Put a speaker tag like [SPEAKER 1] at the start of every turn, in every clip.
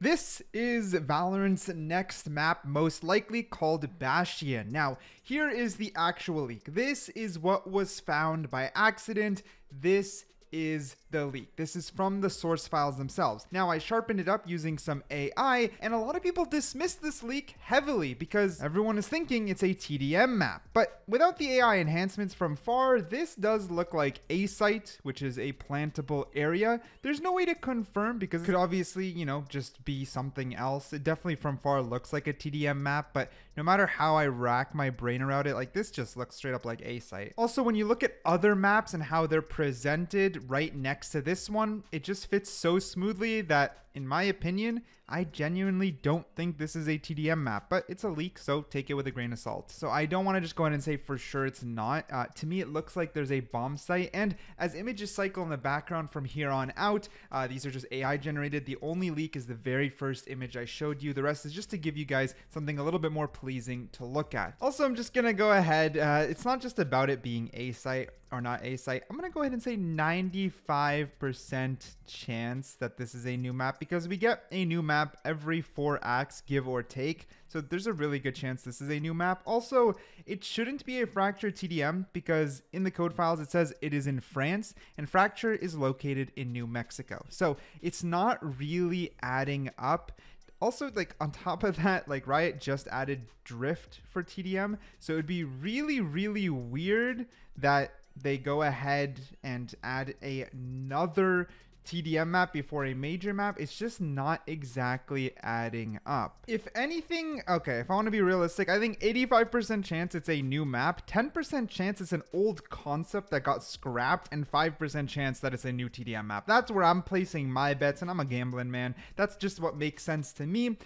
[SPEAKER 1] This is Valorant's next map, most likely called Bastion. Now, here is the actual leak. This is what was found by accident. This is the leak. This is from the source files themselves. Now, I sharpened it up using some AI, and a lot of people dismissed this leak heavily because everyone is thinking it's a TDM map. But without the AI enhancements from far, this does look like a site, which is a plantable area. There's no way to confirm because it could obviously, just be something else. It definitely from far looks like a TDM map, but no matter how I rack my brain around it, like this just looks straight up like a site. Also, when you look at other maps and how they're presented right next to this one, it just fits so smoothly that, in my opinion, I genuinely don't think this is a TDM map, but it's a leak, so take it with a grain of salt. So I don't want to just go ahead and say for sure it's not. To me, it looks like there's a bomb site, and as images cycle in the background from here on out, these are just AI generated. The only leak is the very first image I showed you. The rest is just to give you guys something a little bit more pleasing to look at. Also, I'm just gonna go ahead. It's not just about it being a site or not a site. I'm gonna go ahead and say 95% chance that this is a new map because we get a new map every 4 acts, give or take. So there's a really good chance this is a new map. Also, it shouldn't be a Fracture TDM because in the code files it says it is in France and Fracture is located in New Mexico. So it's not really adding up. Also, like on top of that, like Riot just added drift for TDM. So it would be really, really weird that they go ahead and add another TDM map before a major map. It's just not exactly adding up. If anything, okay, if I want to be realistic, I think 85% chance it's a new map, 10% chance it's an old concept that got scrapped, and 5% chance that it's a new TDM map. That's where I'm placing my bets, and I'm a gambling man. That's just what makes sense to me.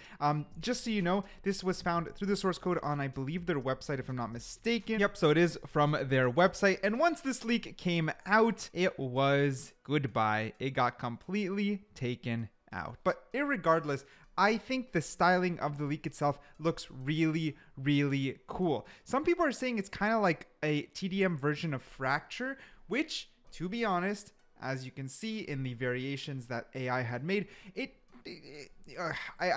[SPEAKER 1] Just so you know, this was found through the source code on, I believe, their website, if I'm not mistaken. Yep, so it is from their website. And once this leak came out, it was goodbye. It got completely taken out. But irregardless, I think the styling of the leak itself looks really, really cool. Some people are saying it's kind of like a TDM version of Fracture, which, to be honest, as you can see in the variations that AI had made, I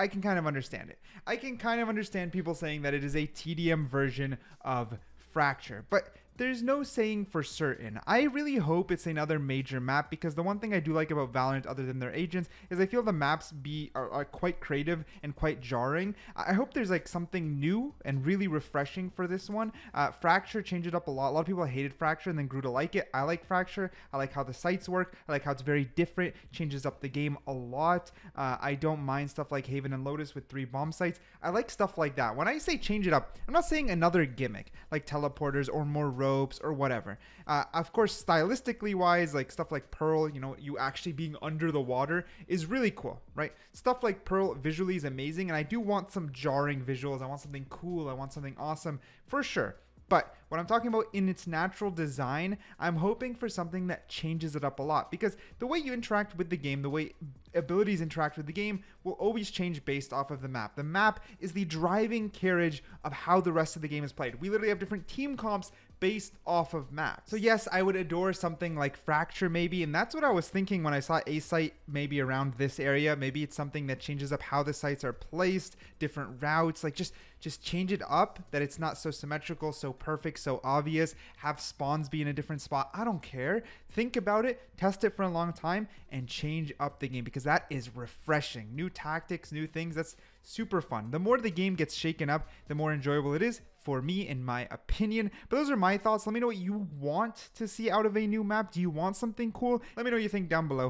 [SPEAKER 1] can kind of understand it. I can kind of understand people saying that it is a TDM version of Fracture, but there's no saying for certain. I really hope it's another major map because the one thing I do like about Valorant, other than their agents, is I feel the maps are quite creative and quite jarring. I hope there's like something new and really refreshing for this one. Fracture changed it up a lot. A lot of people hated Fracture and then grew to like it. I like Fracture. I like how the sites work. I like how it's very different. Changes up the game a lot. I don't mind stuff like Haven and Lotus with 3 bomb sites. I like stuff like that. When I say change it up, I'm not saying another gimmick like teleporters or more ropes or whatever. Of course, stylistically wise, like stuff like Pearl, you actually being under the water is really cool, right? Stuff like Pearl visually is amazing, and I do want some jarring visuals. I want something cool. I want something awesome for sure. But what I'm talking about in its natural design, I'm hoping for something that changes it up a lot, because the way you interact with the game, the way abilities interact with the game will always change based off of the map. The map is the driving carriage of how the rest of the game is played. We literally have different team comps based off of maps. So yes, I would adore something like Fracture maybe, and that's what I was thinking when I saw a site maybe around this area. Maybe it's something that changes up how the sites are placed, different routes, like just change it up, that it's not so symmetrical, so perfect, so obvious, have spawns be in a different spot. I don't care. Think about it, test it for a long time, and change up the game, because that is refreshing. New tactics, new things, that's super fun. The more the game gets shaken up, the more enjoyable it is for me, in my opinion. But those are my thoughts. Let me know what you want to see out of a new map. Do you want something cool? Let me know what you think down below.